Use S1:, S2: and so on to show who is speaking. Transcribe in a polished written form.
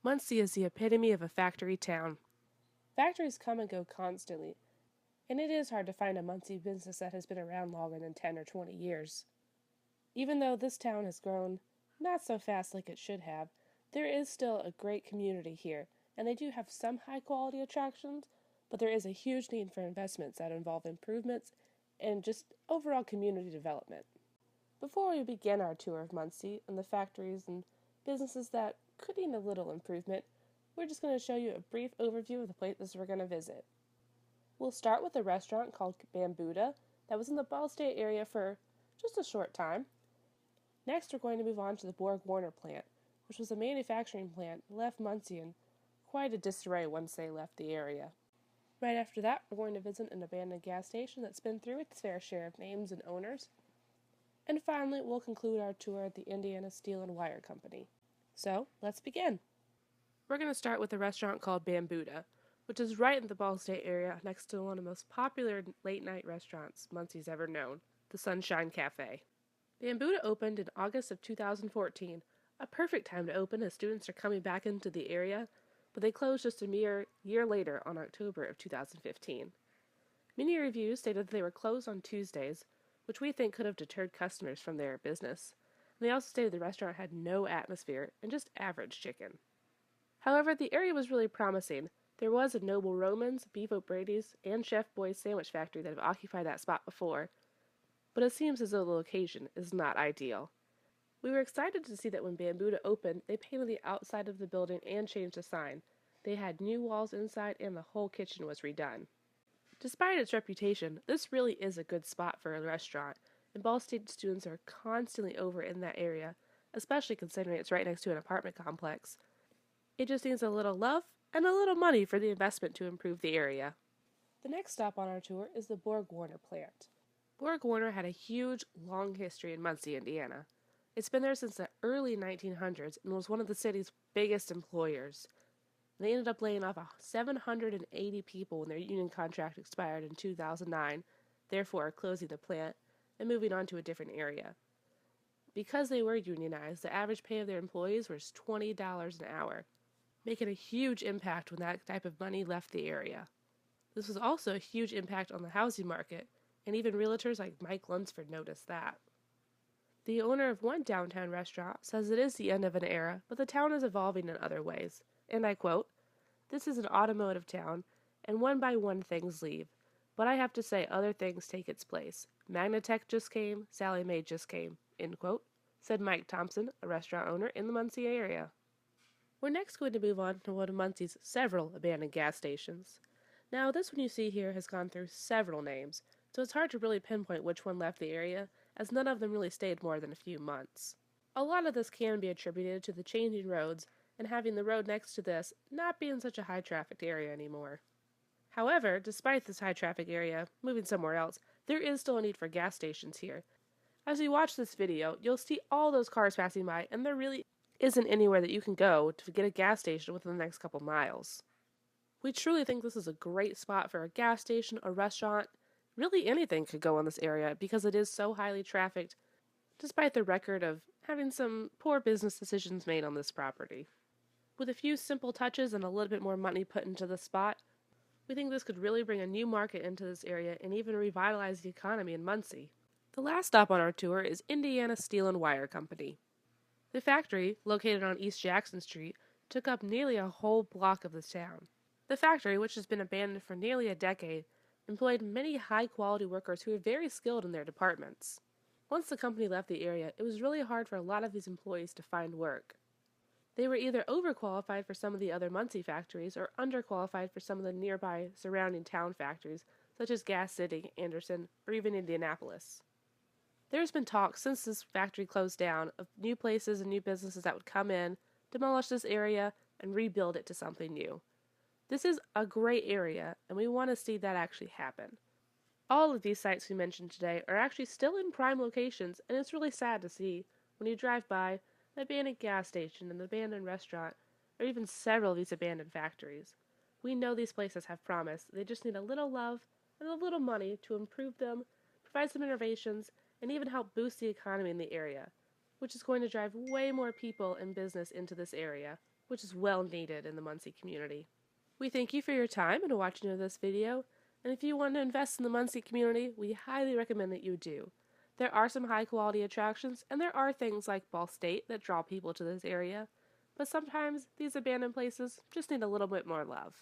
S1: Muncie is the epitome of a factory town. Factories come and go constantly, and it is hard to find a Muncie business that has been around longer than 10 or 20 years. Even though this town has grown not so fast like it should have, there is still a great community here, and they do have some high quality attractions, but there is a huge need for investments that involve improvements and just overall community development. Before we begin our tour of Muncie and the factories and businesses that could need a little improvement, we're just going to show you a brief overview of the places we're going to visit. We'll start with a restaurant called Bambuda that was in the Ball State area for just a short time. Next, we're going to move on to the Borg-Warner plant, which was a manufacturing plant that left Muncie in quite a disarray once they left the area. Right after that, we're going to visit an abandoned gas station that's been through its fair share of names and owners. And finally, we'll conclude our tour at the Indiana Steel and Wire Company. So, let's begin. We're going to start with a restaurant called Bambuda, which is right in the Ball State area next to one of the most popular late-night restaurants Muncie's ever known, the Sunshine Cafe. Bambuda opened in August of 2014, a perfect time to open as students are coming back into the area, but they closed just a mere year later on October of 2015. Many reviews stated that they were closed on Tuesdays, which we think could have deterred customers from their business. And they also stated the restaurant had no atmosphere and just average chicken. However, the area was really promising. There was a Noble Roman's, Beef O'Brady's, and Chef Boy's sandwich factory that have occupied that spot before, but it seems as though the location is not ideal. We were excited to see that when Bambuda opened, they painted the outside of the building and changed the sign. They had new walls inside and the whole kitchen was redone. Despite its reputation, this really is a good spot for a restaurant, and Ball State students are constantly over in that area, especially considering it's right next to an apartment complex. It just needs a little love and a little money for the investment to improve the area. The next stop on our tour is the Borg-Warner plant. Borg-Warner had a huge, long history in Muncie, Indiana. It's been there since the early 1900s and was one of the city's biggest employers. They ended up laying off 780 people when their union contract expired in 2009, therefore closing the plant and moving on to a different area. Because they were unionized, the average pay of their employees was $20 an hour, making a huge impact when that type of money left the area. This was also a huge impact on the housing market, and even realtors like Mike Lunsford noticed that. The owner of one downtown restaurant says it is the end of an era, but the town is evolving in other ways. And I quote, "This is an automotive town, and one by one things leave. But I have to say other things take its place. Magnatech just came, Sally Mae just came," end quote, said Mike Thompson, a restaurant owner in the Muncie area. We're next going to move on to one of Muncie's several abandoned gas stations. Now, this one you see here has gone through several names, so it's hard to really pinpoint which one left the area, as none of them really stayed more than a few months. A lot of this can be attributed to the changing roads and having the road next to this not be in such a high-trafficked area anymore. However, despite this high-traffic area moving somewhere else, there is still a need for gas stations here. As you watch this video, you'll see all those cars passing by, and there really isn't anywhere that you can go to get a gas station within the next couple miles. We truly think this is a great spot for a gas station, a restaurant. Really anything could go in this area because it is so highly trafficked, despite the record of having some poor business decisions made on this property. With a few simple touches and a little bit more money put into the spot, we think this could really bring a new market into this area and even revitalize the economy in Muncie. The last stop on our tour is Indiana Steel and Wire Company. The factory, located on East Jackson Street, took up nearly a whole block of the town. The factory, which has been abandoned for nearly a decade, employed many high-quality workers who were very skilled in their departments. Once the company left the area, it was really hard for a lot of these employees to find work. They were either overqualified for some of the other Muncie factories or underqualified for some of the nearby surrounding town factories, such as Gas City, Anderson, or even Indianapolis. There's been talk since this factory closed down of new places and new businesses that would come in, demolish this area, and rebuild it to something new. This is a great area, and we want to see that actually happen. All of these sites we mentioned today are actually still in prime locations, and it's really sad to see when you drive by an abandoned gas station, an abandoned restaurant, or even several of these abandoned factories. We know these places have promise. They just need a little love and a little money to improve them, provide some innovations, and even help boost the economy in the area, which is going to drive way more people and business into this area. which is well needed in the Muncie community. We thank you for your time and watching of this video, and if you want to invest in the Muncie community, we highly recommend that you do. There are some high quality attractions, and there are things like Ball State that draw people to this area, but sometimes these abandoned places just need a little bit more love.